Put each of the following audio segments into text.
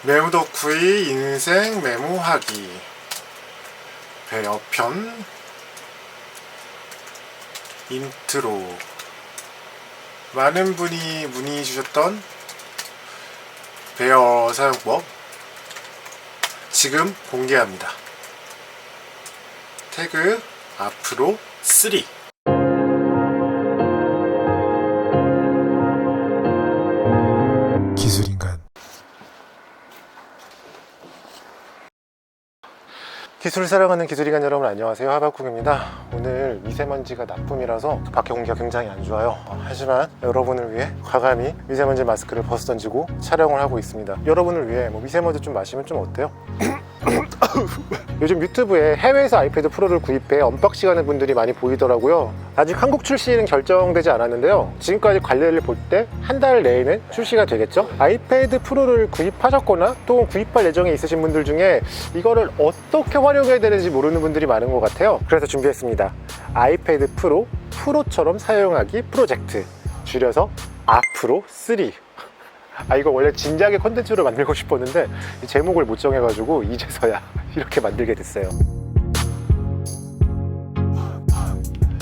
메모 덕후의 인생 메모하기 배어편 인트로. 많은 분이 문의 주셨던 배어 사용법 지금 공개합니다. 태그 앞으로 3. 기술인간. 기술을 사랑하는 기술인간 여러분, 안녕하세요. 하박국입니다. 오늘 미세먼지가 나쁨이라서 밖에 공기가 굉장히 안 좋아요. 하지만 여러분을 위해 과감히 미세먼지 마스크를 벗어던지고 촬영을 하고 있습니다. 여러분을 위해 미세먼지 좀 마시면 좀 어때요? 요즘 유튜브에 해외에서 아이패드 프로를 구입해 언박싱하는 분들이 많이 보이더라고요. 아직 한국 출시는 결정되지 않았는데요, 지금까지 관례를 볼 때 한 달 내에는 출시가 되겠죠. 아이패드 프로를 구입하셨거나 또 구입할 예정에 있으신 분들 중에 이거를 어떻게 활용해야 되는지 모르는 분들이 많은 것 같아요. 그래서 준비했습니다. 아이패드 프로 프로처럼 사용하기 프로젝트, 줄여서 앞으로 3. 이거 원래 진작에 컨텐츠로 만들고 싶었는데 제목을 못 정해가지고 이제서야 이렇게 만들게 됐어요.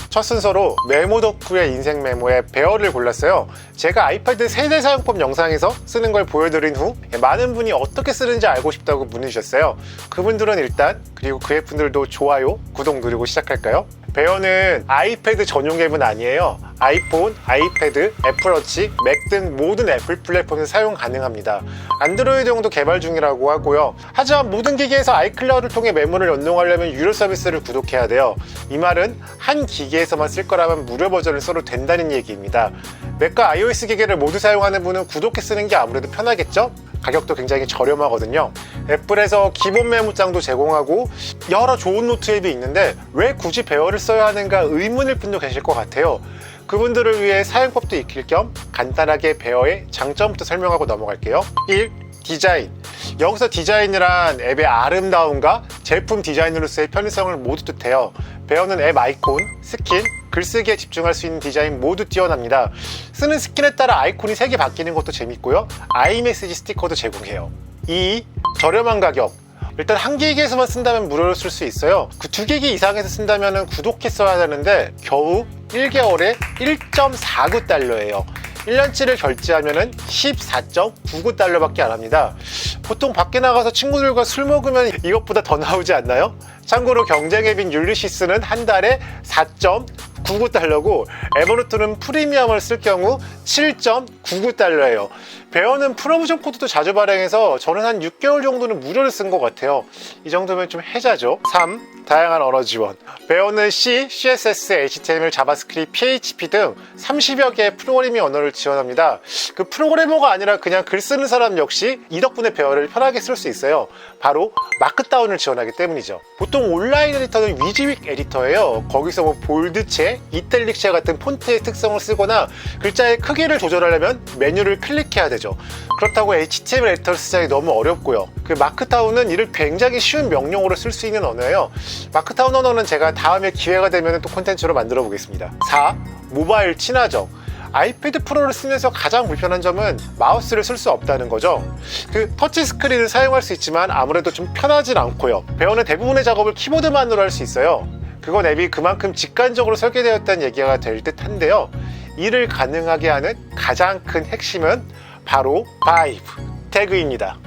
첫 순서로 메모 덕후의 인생 메모에 배어를 골랐어요. 제가 아이패드 세대 사용법 영상에서 쓰는 걸 보여드린 후 많은 분이 어떻게 쓰는지 알고 싶다고 문의 주셨어요. 그분들은 일단, 그리고 그의 분들도 좋아요, 구독 누르고 시작할까요? 배어는 아이패드 전용 앱은 아니에요. 아이폰, 아이패드, 애플워치, 맥 등 모든 애플 플랫폼에서 사용 가능합니다. 안드로이드용도 개발 중이라고 하고요. 하지만 모든 기기에서 아이클라우드를 통해 메모를 연동하려면 유료 서비스를 구독해야 돼요. 이 말은 한 기기에서만 쓸 거라면 무료 버전을 써도 된다는 얘기입니다. 맥과 iOS 기기를 모두 사용하는 분은 구독해 쓰는 게 아무래도 편하겠죠? 가격도 굉장히 저렴하거든요. 애플에서 기본 메모장도 제공하고 여러 좋은 노트 앱이 있는데 왜 굳이 배어를 써야 하는가 의문일 분도 계실 것 같아요. 그분들을 위해 사용법도 익힐 겸 간단하게 배어의 장점부터 설명하고 넘어갈게요. 1. 디자인. 여기서 디자인이란 앱의 아름다움과 제품 디자인으로서의 편의성을 모두 뜻해요. 배어는 앱 아이콘, 스킨, 글쓰기에 집중할 수 있는 디자인 모두 뛰어납니다. 쓰는 스킨에 따라 아이콘이 색이 바뀌는 것도 재밌고요. 아이메시지 스티커도 제공해요. 2. 저렴한 가격. 일단 한 기기에서만 쓴다면 무료로 쓸 수 있어요. 그 2기기 이상에서 쓴다면 구독해 써야 하는데 겨우 1개월에 1.49달러예요 1년치를 결제하면 14.99달러 밖에 안 합니다. 보통 밖에 나가서 친구들과 술 먹으면 이것보다 더 나오지 않나요? 참고로 경쟁 앱인 율리시스는 한 달에 4.99달러고 에버노트는 프리미엄을 쓸 경우 7.99달러예요. 배어는 프로모션 코드도 자주 발행해서 저는 한 6개월 정도는 무료로 쓴 것 같아요. 이 정도면 좀 혜자죠. 3. 다양한 언어 지원. 배어는 C, CSS, HTML, 자바스크립트, PHP 등 30여 개의 프로그래밍 언어를 지원합니다. 그 프로그래머가 아니라 그냥 글 쓰는 사람 역시 이 덕분에 배어를 편하게 쓸 수 있어요. 바로 마크다운을 지원하기 때문이죠. 보통 온라인 에디터는 위즈윅 에디터예요. 거기서 볼드체, 이탈릭체 같은 폰트의 특성을 쓰거나 글자의 크기를 조절하려면 메뉴를 클릭해야 되죠. 그렇다고 HTML 에디터를 쓰자니 너무 어렵고요. 그 마크다운은 이를 굉장히 쉬운 명령어로 쓸 수 있는 언어예요. 마크다운 언어는 제가 다음에 기회가 되면 또 콘텐츠로 만들어 보겠습니다. 4. 모바일 친화적. 아이패드 프로를 쓰면서 가장 불편한 점은 마우스를 쓸 수 없다는 거죠. 그 터치 스크린을 사용할 수 있지만 아무래도 좀 편하진 않고요. 배어는 대부분의 작업을 키보드만으로 할 수 있어요. 그건 앱이 그만큼 직관적으로 설계되었다는 얘기가 될 듯한데요, 이를 가능하게 하는 가장 큰 핵심은 바로 바이브 태그입니다.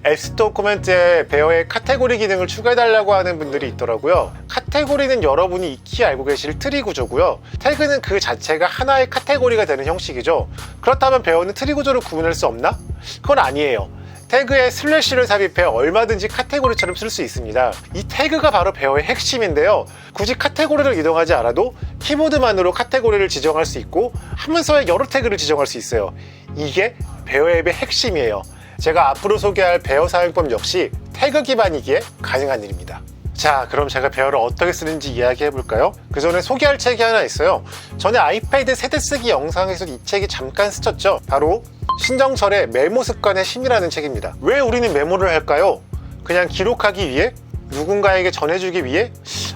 앱스토어 코멘트에 배어의 카테고리 기능을 추가해달라고 하는 분들이 있더라고요. 카테고리는 여러분이 익히 알고 계실 트리 구조고요. 태그는 그 자체가 하나의 카테고리가 되는 형식이죠. 그렇다면 배어는 트리 구조를 구분할 수 없나? 그건 아니에요. 태그에 슬래시를 삽입해 얼마든지 카테고리처럼 쓸 수 있습니다. 이 태그가 바로 배어의 핵심인데요, 굳이 카테고리를 이동하지 않아도 키보드만으로 카테고리를 지정할 수 있고 한 문서에 여러 태그를 지정할 수 있어요. 이게 배어 앱의 핵심이에요. 제가 앞으로 소개할 배어 사용법 역시 태그 기반이기에 가능한 일입니다. 자, 그럼 제가 배어를 어떻게 쓰는지 이야기해 볼까요? 그 전에 소개할 책이 하나 있어요. 전에 아이패드 세대 쓰기 영상에서 이 책이 잠깐 스쳤죠. 바로 신정철의 메모 습관의 힘이라는 책입니다. 왜 우리는 메모를 할까요? 그냥 기록하기 위해? 누군가에게 전해주기 위해?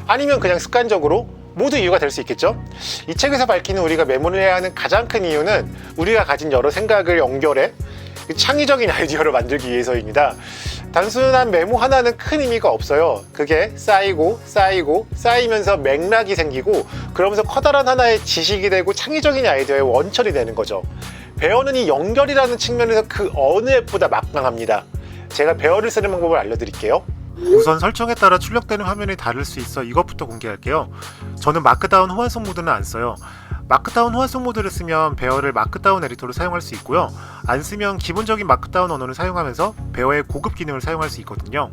아니면 그냥 습관적으로? 모두 이유가 될 수 있겠죠. 이 책에서 밝히는 우리가 메모를 해야 하는 가장 큰 이유는 우리가 가진 여러 생각을 연결해 창의적인 아이디어를 만들기 위해서입니다. 단순한 메모 하나는 큰 의미가 없어요. 그게 쌓이고 쌓이고 쌓이면서 맥락이 생기고 그러면서 커다란 하나의 지식이 되고 창의적인 아이디어의 원천이 되는 거죠. 배어는 이 연결이라는 측면에서 그 어느 앱보다 막강합니다. 제가 배어를 쓰는 방법을 알려드릴게요. 우선 설정에 따라 출력되는 화면이 다를 수 있어 이것부터 공개할게요. 저는 마크다운 호환성 모드는 안 써요. 마크다운 호환성 모드를 쓰면 배어를 마크다운 에디터로 사용할 수 있고요. 안 쓰면 기본적인 마크다운 언어를 사용하면서 배어의 고급 기능을 사용할 수 있거든요.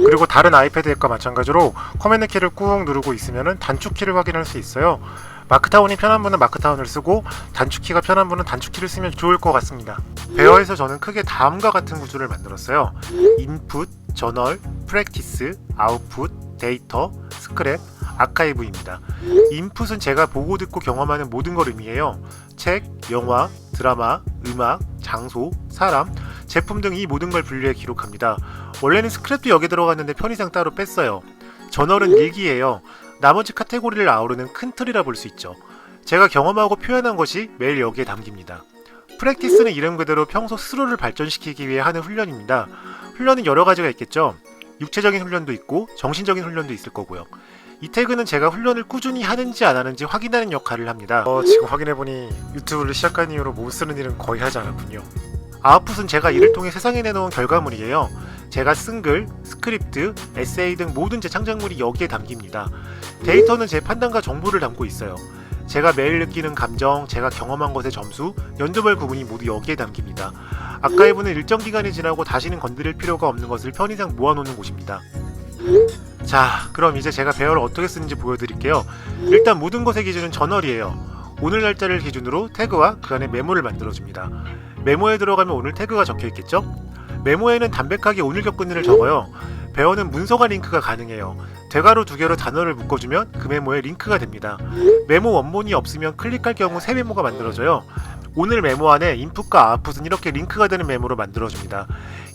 그리고 다른 아이패드 앱과 마찬가지로 커맨드 키를 꾹 누르고 있으면 단축키를 확인할 수 있어요. 마크다운이 편한 분은 마크다운을 쓰고 단축키가 편한 분은 단축키를 쓰면 좋을 것 같습니다. 배어에서 저는 크게 다음과 같은 구조를 만들었어요. 인풋, 저널, 프랙티스, 아웃풋, 데이터, 스크랩, 아카이브입니다. 인풋은 제가 보고 듣고 경험하는 모든 걸 의미해요. 책, 영화, 드라마, 음악, 장소, 사람, 제품 등 이 모든 걸 분류해 기록합니다. 원래는 스크랩도 여기 들어갔는데 편의상 따로 뺐어요. 저널은 일기예요. 나머지 카테고리를 아우르는 큰 틀이라 볼 수 있죠. 제가 경험하고 표현한 것이 매일 여기에 담깁니다. 프랙티스는 이름 그대로 평소 스스로를 발전시키기 위해 하는 훈련입니다. 훈련은 여러 가지가 있겠죠. 육체적인 훈련도 있고 정신적인 훈련도 있을 거고요. 이 태그는 제가 훈련을 꾸준히 하는지 안 하는지 확인하는 역할을 합니다. 지금 확인해보니 유튜브를 시작한 이후로 못 쓰는 일은 거의 하지 않았군요. 아웃풋은 제가 이를 통해 세상에 내놓은 결과물이에요. 제가 쓴 글, 스크립트, 에세이 등 모든 제 창작물이 여기에 담깁니다. 데이터는 제 판단과 정보를 담고 있어요. 제가 매일 느끼는 감정, 제가 경험한 것의 점수, 연도별 구분이 모두 여기에 담깁니다. 아카이브는 일정 기간이 지나고 다시는 건드릴 필요가 없는 것을 편의상 모아놓는 곳입니다. 자, 그럼 이제 제가 배어를 어떻게 쓰는지 보여드릴게요. 일단 모든 것의 기준은 저널이에요. 오늘 날짜를 기준으로 태그와 그 안에 메모를 만들어줍니다. 메모에 들어가면 오늘 태그가 적혀있겠죠? 메모에는 담백하게 오늘 겪은 일을 적어요. 배어는 문서가 링크가 가능해요. 대괄호 2개로 단어를 묶어주면 그 메모에 링크가 됩니다. 메모 원본이 없으면 클릭할 경우 새 메모가 만들어져요. 오늘 메모 안에 인풋과 아웃풋은 이렇게 링크가 되는 메모로 만들어줍니다.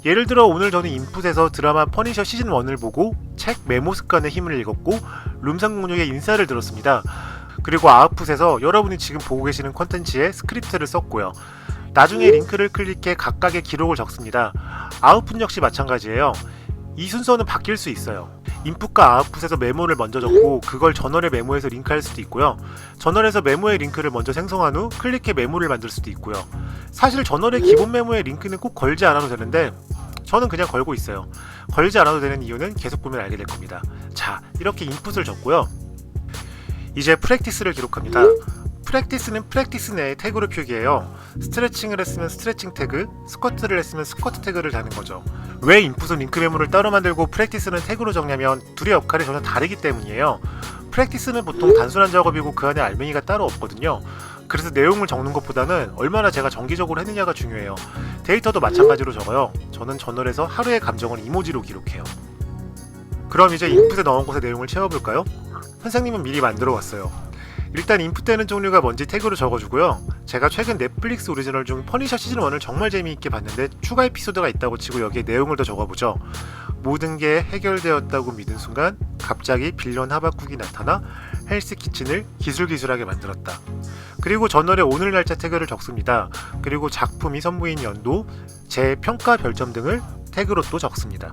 예를 들어 오늘 저는 인풋에서 드라마 퍼니셔 시즌 1을 보고 책 메모 습관의 힘을 읽었고 룸상공룡의 인사를 들었습니다. 그리고 아웃풋에서 여러분이 지금 보고 계시는 콘텐츠에 스크립트를 썼고요. 나중에 링크를 클릭해 각각의 기록을 적습니다. 아웃풋 역시 마찬가지예요. 이 순서는 바뀔 수 있어요. 인풋과 아웃풋에서 메모를 먼저 적고 그걸 저널의 메모에서 링크할 수도 있고요. 저널에서 메모의 링크를 먼저 생성한 후 클릭해 메모를 만들 수도 있고요. 사실 저널의 기본 메모의 링크는 꼭 걸지 않아도 되는데 저는 그냥 걸고 있어요. 걸지 않아도 되는 이유는 계속 보면 알게 될 겁니다. 자, 이렇게 인풋을 적고요. 이제 프랙티스를 기록합니다. 프랙티스는 프랙티스 내의 태그로 표기해요. 스트레칭을 했으면 스트레칭 태그, 스쿼트를 했으면 스쿼트 태그를 다는 거죠. 왜 인풋은 링크 메모를 따로 만들고 프랙티스는 태그로 적냐면 둘의 역할이 전혀 다르기 때문이에요. 프랙티스는 보통 단순한 작업이고 그 안에 알맹이가 따로 없거든요. 그래서 내용을 적는 것보다는 얼마나 제가 정기적으로 했느냐가 중요해요. 데이터도 마찬가지로 적어요. 저는 저널에서 하루의 감정을 이모지로 기록해요. 그럼 이제 인풋에 넣은 곳의 내용을 채워볼까요? 선생님은 미리 만들어 왔어요. 일단 인풋되는 종류가 뭔지 태그로 적어주고요. 제가 최근 넷플릭스 오리지널 중 퍼니셔 시즌 1을 정말 재미있게 봤는데 추가 에피소드가 있다고 치고 여기에 내용을 더 적어보죠. 모든 게 해결되었다고 믿은 순간 갑자기 빌런 하바쿡이 나타나 헬스 키친을 기술하게 만들었다. 그리고 저널에 오늘 날짜 태그를 적습니다. 그리고 작품이 선보인 연도, 제 평가 별점 등을 태그로 또 적습니다.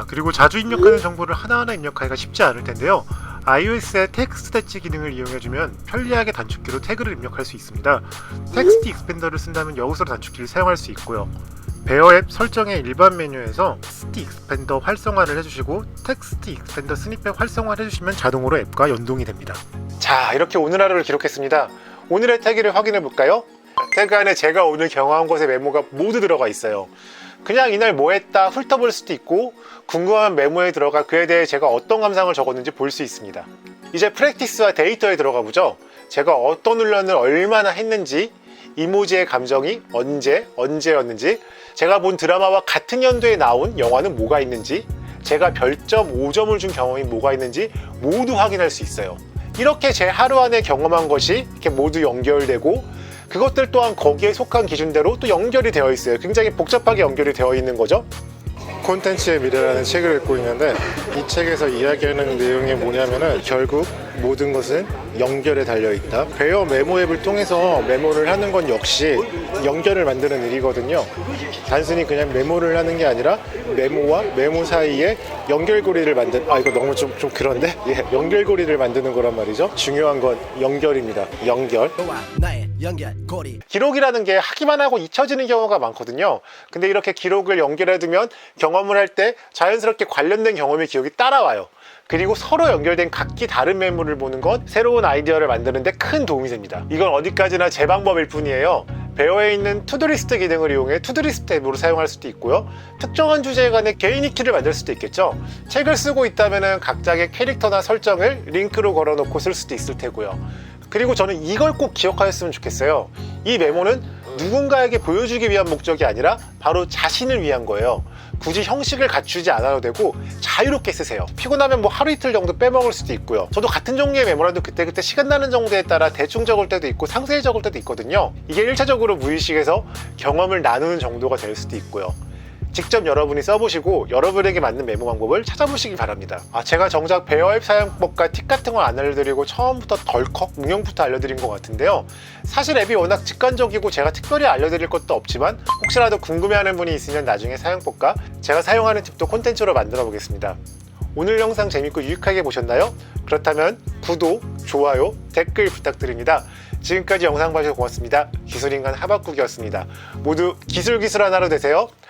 그리고 자주 입력하는 정보를 하나하나 입력하기가 쉽지 않을 텐데요. iOS의 텍스트 대치 기능을 이용해주면 편리하게 단축키로 태그를 입력할 수 있습니다. 텍스트 익스펜더를 쓴다면 여기서 단축키를 사용할 수 있고요. 배어 앱 설정의 일반 메뉴에서 텍스트 익스펜더 활성화를 해주시고 텍스트 익스펜더 스니펫 활성화를 해주시면 자동으로 앱과 연동이 됩니다. 자, 이렇게 오늘 하루를 기록했습니다. 오늘의 태그를 확인해 볼까요? 태그 안에 제가 오늘 경험한 것의 메모가 모두 들어가 있어요. 그냥 이날 뭐 했다 훑어볼 수도 있고 궁금한 메모에 들어가 그에 대해 제가 어떤 감상을 적었는지 볼 수 있습니다. 이제 프랙티스와 데이터에 들어가 보죠. 제가 어떤 훈련을 얼마나 했는지, 이모지의 감정이 언제였는지, 제가 본 드라마와 같은 연도에 나온 영화는 뭐가 있는지, 제가 별점 5점을 준 경험이 뭐가 있는지 모두 확인할 수 있어요. 이렇게 제 하루 안에 경험한 것이 이렇게 모두 연결되고 그것들 또한 거기에 속한 기준대로 또 연결이 되어 있어요. 굉장히 복잡하게 연결이 되어 있는 거죠. 콘텐츠의 미래라는 책을 읽고 있는데 이 책에서 이야기하는 내용이 뭐냐면은 결국 모든 것은 연결에 달려있다. 베어 메모 앱을 통해서 메모를 하는 건 역시 연결을 만드는 일이거든요. 단순히 그냥 메모를 하는 게 아니라 메모와 메모 사이에 연결고리를 이거 너무 좀 그런데? 예, 연결고리를 만드는 거란 말이죠. 중요한 건 연결입니다. 연결. 기록이라는 게 하기만 하고 잊혀지는 경우가 많거든요. 근데 이렇게 기록을 연결해두면 경험을 할 때 자연스럽게 관련된 경험의 기억이 따라와요. 그리고 서로 연결된 각기 다른 메모를 보는 건 새로운 아이디어를 만드는 데 큰 도움이 됩니다. 이건 어디까지나 제 방법일 뿐이에요. 베어에 있는 투두리스트 기능을 이용해 투두리스트 앱으로 사용할 수도 있고요. 특정한 주제에 관해 개인이 키를 만들 수도 있겠죠. 책을 쓰고 있다면 각자의 캐릭터나 설정을 링크로 걸어놓고 쓸 수도 있을 테고요. 그리고 저는 이걸 꼭 기억하였으면 좋겠어요. 이 메모는 누군가에게 보여주기 위한 목적이 아니라 바로 자신을 위한 거예요. 굳이 형식을 갖추지 않아도 되고 자유롭게 쓰세요. 피곤하면 뭐 하루 이틀 정도 빼먹을 수도 있고요. 저도 같은 종류의 메모라도 그때그때 시간 나는 정도에 따라 대충 적을 때도 있고 상세히 적을 때도 있거든요. 이게 1차적으로 무의식에서 경험을 나누는 정도가 될 수도 있고요. 직접 여러분이 써보시고 여러분에게 맞는 메모 방법을 찾아보시기 바랍니다. 제가 정작 베어 앱 사용법과 팁 같은 걸 안 알려드리고 처음부터 덜컥 응용부터 알려드린 것 같은데요. 사실 앱이 워낙 직관적이고 제가 특별히 알려드릴 것도 없지만 혹시라도 궁금해하는 분이 있으면 나중에 사용법과 제가 사용하는 팁도 콘텐츠로 만들어 보겠습니다. 오늘 영상 재밌고 유익하게 보셨나요? 그렇다면 구독, 좋아요, 댓글 부탁드립니다. 지금까지 영상 봐주셔서 고맙습니다. 기술인간 하박국이었습니다. 모두 기술한 하루 되세요.